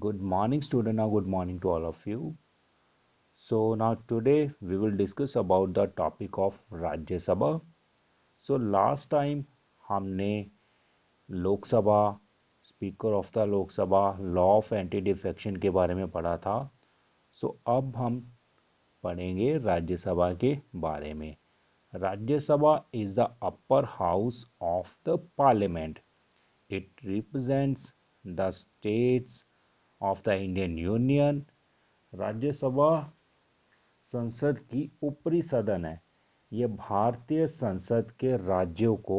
Good morning, student, or good morning to all of you. So now today we will discuss about the topic of Rajya Sabha. So last time हमने लोक सभा, speaker of the लोक सभा, law of anti defection के बारे में पढ़ा था. सो अब हम पढ़ेंगे राज्यसभा के बारे में. Rajya Sabha is the upper house of the parliament. It represents the states of the Indian Union. Rajya Sabha संसद की ऊपरी सदन है. यह भारतीय संसद के राज्यों को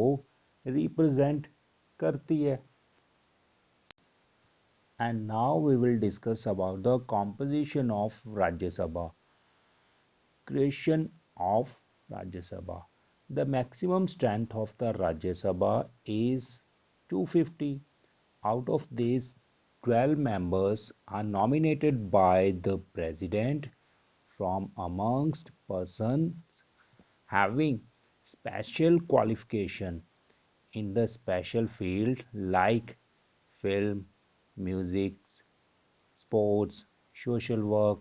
रिप्रेजेंट करती है. And now we will discuss about the composition of Rajya Sabha. Creation of Rajya Sabha. The maximum strength of the Rajya Sabha is 250. Out of these, 12 members are nominated by the President from amongst persons having special qualification in the special field like film, music, sports, social work,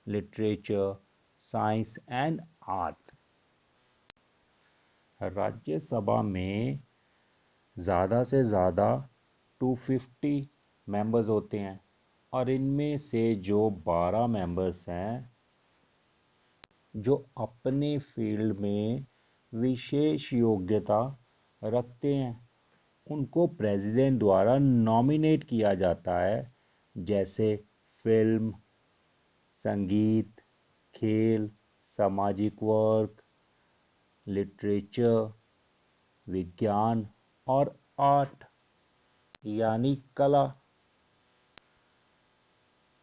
literature, science and art. Rajya Sabha में ज़्यादा से ज़्यादा 250 members होते हैं और इनमें से जो 12 मेंबर्स हैं जो अपने फील्ड में विशेष योग्यता रखते हैं उनको प्रेसिडेंट द्वारा नॉमिनेट किया जाता है. जैसे फिल्म, संगीत, खेल, सामाजिक वर्क, लिटरेचर, विज्ञान और आर्ट यानी कला.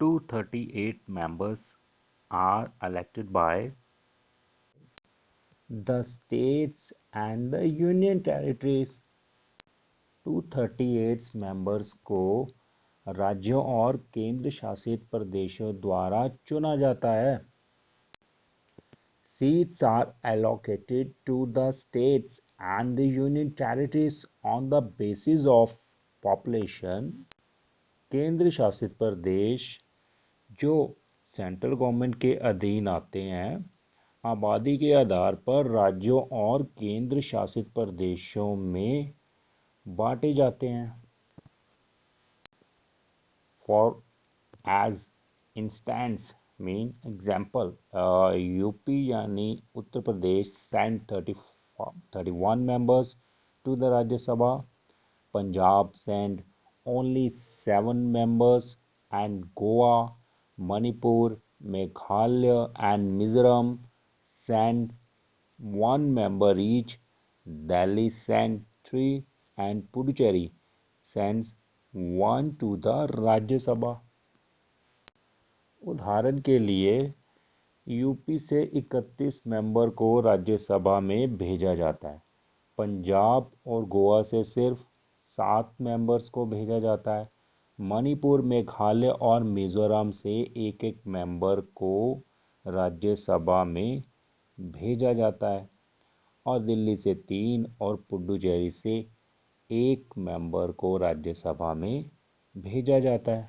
238 members are elected by the states and the union territories. 238 members को राज्यों और केंद्र शासित प्रदेशों द्वारा चुना जाता है. Seats are allocated to the states and the union territories on the basis of population. केंद्र शासित प्रदेश जो सेंट्रल गवर्नमेंट के अधीन आते हैं आबादी के आधार पर राज्यों और केंद्र शासित प्रदेशों में बांटे जाते हैं. For as instance mean example UP यानी Uttar Pradesh send 31 members to the Rajya Sabha. Punjab send only 7 members and Goa, Manipur, Meghalaya and Mizoram send 1 member each. Delhi sent 3 and Puducherry sends 1 to the Rajya Sabha. उदाहरण के लिए UP से 31 member को राज्यसभा में भेजा जाता है. पंजाब और गोवा से सिर्फ 7 मेंबर्स को भेजा जाता है. मणिपुर, मेघालय और मिजोरम से एक एक मेंबर को राज्यसभा में भेजा जाता है और दिल्ली से 3 और पुडुचेरी से 1 मेंबर को राज्यसभा में भेजा जाता है.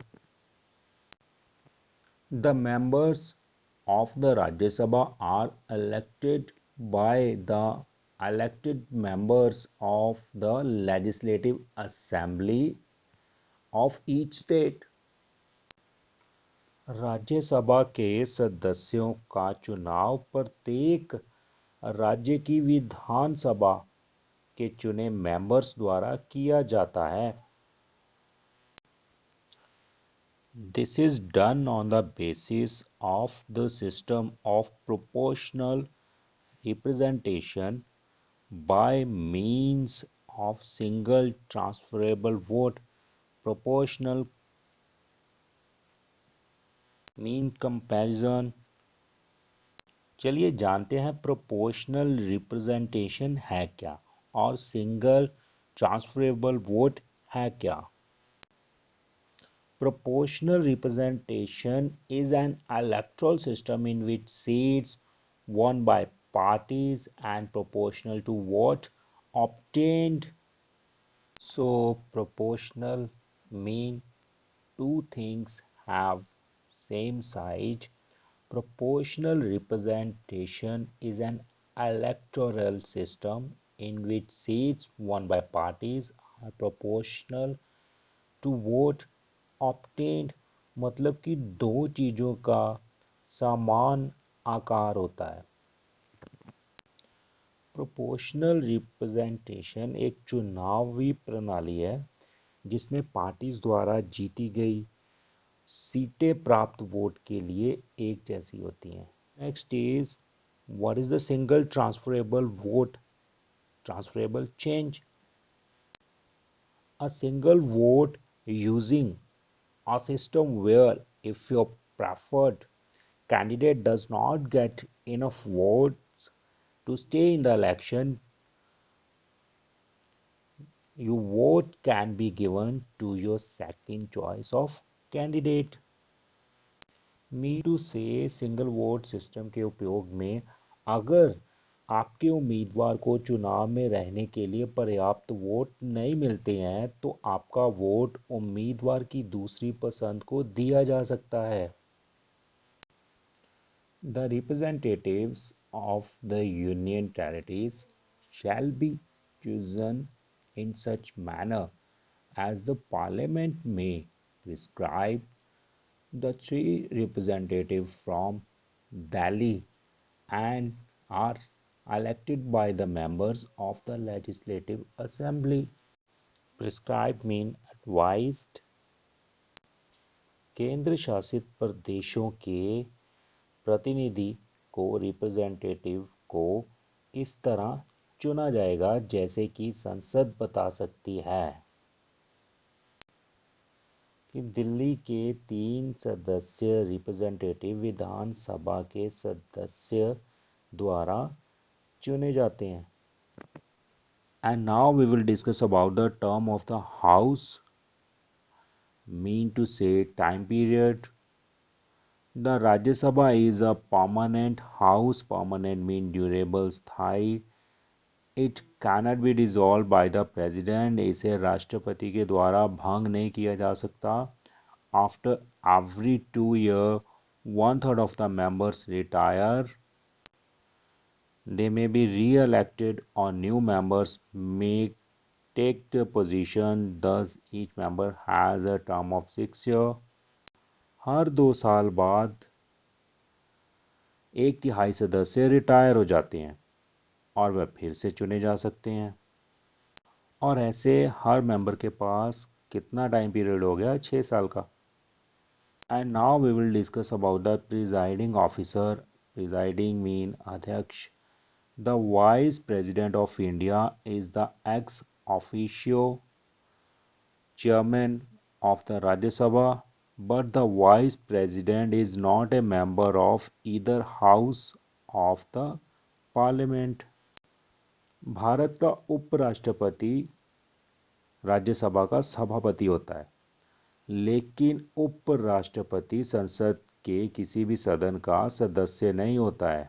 The members of the Rajya Sabha are elected by the elected members of the Legislative Assembly of each state. Rajya Sabha के सदस्यों का चुनाव प्रत्येक राज्य की विधानसभा के चुने मेंबर्स द्वारा किया जाता है. This is done on the basis of the system of proportional representation by means of single transferable vote. Proportional mean comparison. चलिए जानते हैं प्रोपोर्शनल रिप्रेजेंटेशन है क्या और सिंगल ट्रांसफरेबल वोट है क्या. Proportional representation is an electoral system in which seats won by parties and proportional to vote obtained. So proportional mean two things have same size. Proportional representation is an electoral system in which seats won by parties are proportional to vote obtained, मतलब कि दो चीजों का समान आकार होता है। Proportional representation एक चुनावी प्रणाली है जिसमें पार्टीज द्वारा जीती गई सीटें प्राप्त वोट के लिए एक जैसी होती हैं। Next is what is the single transferable vote transferable change? A single vote using a system where if your preferred candidate does not get enough votes to stay in the election, your vote can be given to your second choice of candidate। Mean to say single vote system के उपयोग में अगर आपके उम्मीदवार को चुनाव में रहने के लिए पर्याप्त वोट नहीं मिलते हैं तो आपका वोट उम्मीदवार की दूसरी पसंद को दिया जा सकता है। The representatives of the Union Territories shall be chosen in such manner as the Parliament may prescribe। The three representatives from Delhi and are elected by the members of the Legislative Assembly। Prescribed mean advised। केंद्र शासित प्रदेशों के प्रतिनिधि को representative को इस तरह चुना जाएगा जैसे कि संसद बता सकती है कि दिल्ली के 3 सदस्य रिप्रेजेंटेटिव विधानसभा के सदस्य द्वारा चुने जाते हैं। And now we will discuss about the term of the house, mean to say time period। The Rajya Sabha is a permanent house, permanent mean durable, स्थायी। It cannot be dissolved by the president, इसे राष्ट्रपति के द्वारा भंग नहीं किया जा सकता। After every 2 years, 1/3 of the members retire। They may be re-elected or new members may take the position, thus each member has a term of 6 years। हर 2 साल बाद 1/3 सदस्य रिटायर हो जाते हैं और वह फिर से चुने जा सकते हैं। और ऐसे हर मेंबर के पास कितना टाइम पीरियड हो गया? 6 साल का। And now we will discuss about the presiding officer. Presiding mean अध्यक्ष। The Vice President of India is the ex officio chairman of the Rajya Sabha, but the Vice President is not a member of either house of the Parliament। Bharat का उपराष्ट्रपति राज्यसभा का सभापति होता है, लेकिन उपराष्ट्रपति संसद के किसी भी सदन का सदस्य नहीं होता है।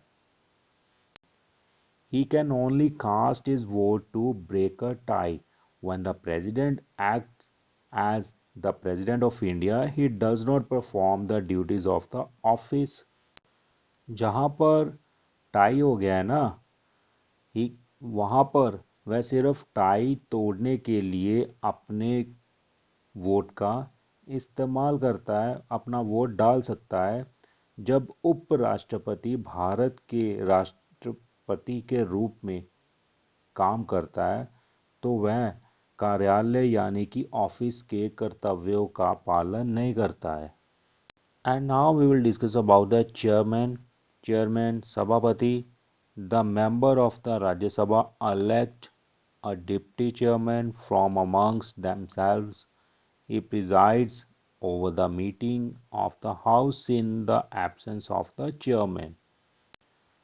He can only cast his vote to break a tie। When the president acts as the president of India, he does not perform the duties of the office। जहां पर टाई हो गया है ना, ही वहां पर वह सिर्फ टाई तोड़ने के लिए अपने वोट का इस्तेमाल करता है, अपना वोट डाल सकता है। जब उपराष्ट्रपति भारत के राष्ट्रपति के रूप में काम करता है तो वह कार्यालय यानी कि ऑफिस के कर्तव्यों का पालन नहीं करता है। And now we will discuss about the chairman. Chairman सभापति। The member of the Rajya Sabha elect a deputy chairman from amongst themselves। He presides over the meeting of the house in the absence of the chairman।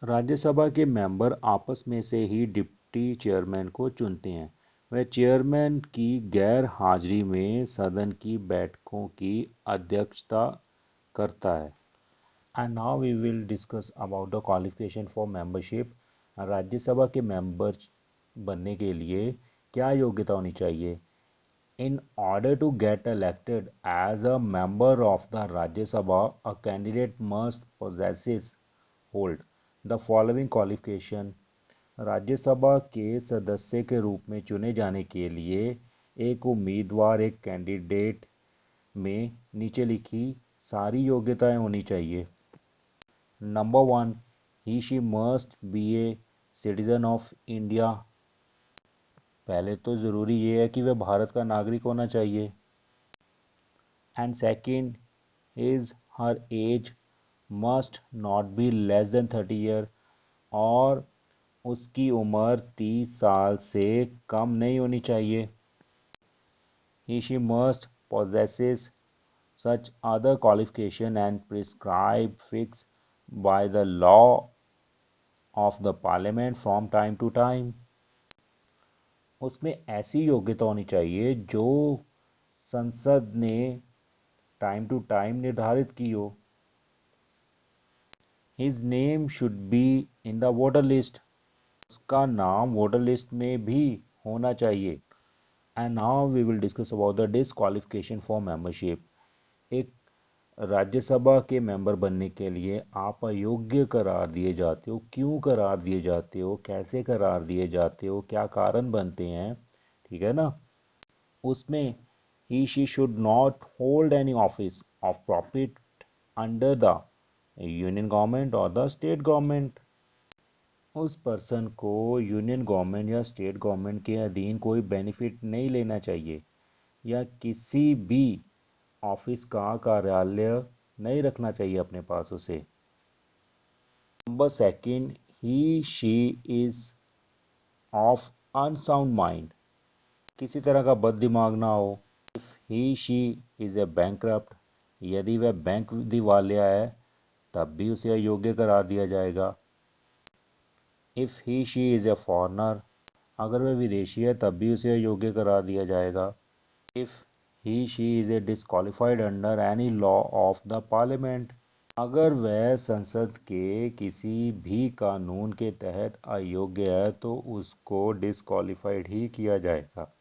Rajya Sabha के member आपस में से ही deputy chairman को चुनते हैं। वह chairman की गैर हाजिरी में सदन की बैठकों की अध्यक्षता करता है। And now we will discuss about the qualification for membership. Rajya Sabha के मेंबर बनने के लिए क्या योग्यता होनी चाहिए? In order to get elected as a member of the Rajya Sabha, a candidate must possesses hold the following qualification. Rajya Sabha के सदस्य के रूप में चुने जाने के लिए एक उम्मीदवार एक कैंडिडेट में नीचे लिखी सारी योग्यताएं होनी चाहिए। Number 1, he she must be a citizen of India. पहले तो ज़रूरी ये है कि वह भारत का नागरिक होना चाहिए। And second, his her age must not be less than 30 year, और उसकी उम्र 30 साल से कम नहीं होनी चाहिए। He she must possesses such other qualification and prescribed fixed by the law of the parliament from time to time। उसमें ऐसी योग्यता होनी चाहिए जो संसद ने टाइम टू टाइम निर्धारित की हो। His name should be in the voter list, उसका नाम वोटर लिस्ट में भी होना चाहिए। And now we will discuss about the disqualification for membership. एक राज्यसभा के मेंबर बनने के लिए आप अयोग्य करार दिए जाते हो। क्यों करार दिए जाते हो, कैसे करार दिए जाते हो, क्या कारण बनते हैं, ठीक है ना। उसमें he she should not hold any office of profit under the union government or the state government। उस पर्सन को यूनियन गवर्नमेंट या स्टेट गवर्नमेंट के अधीन कोई बेनिफिट नहीं लेना चाहिए, या किसी भी ऑफिस का कार्यालय नहीं रखना चाहिए अपने पास उसे। Number second, he she is of unsound mind, किसी तरह का बद दिमाग ना हो। If he she is a bankrupt, यदि वह बैंक दिवालिया है तब भी उसे अयोग्य करार दिया जाएगा। If he she is a foreigner, अगर वह विदेशी है तब भी उसे अयोग्य करार दिया जाएगा। If he she is a disqualified under any law of the parliament, अगर वह संसद के किसी भी कानून के तहत अयोग्य है तो उसको डिस्क्वालिफाइड ही किया जाएगा।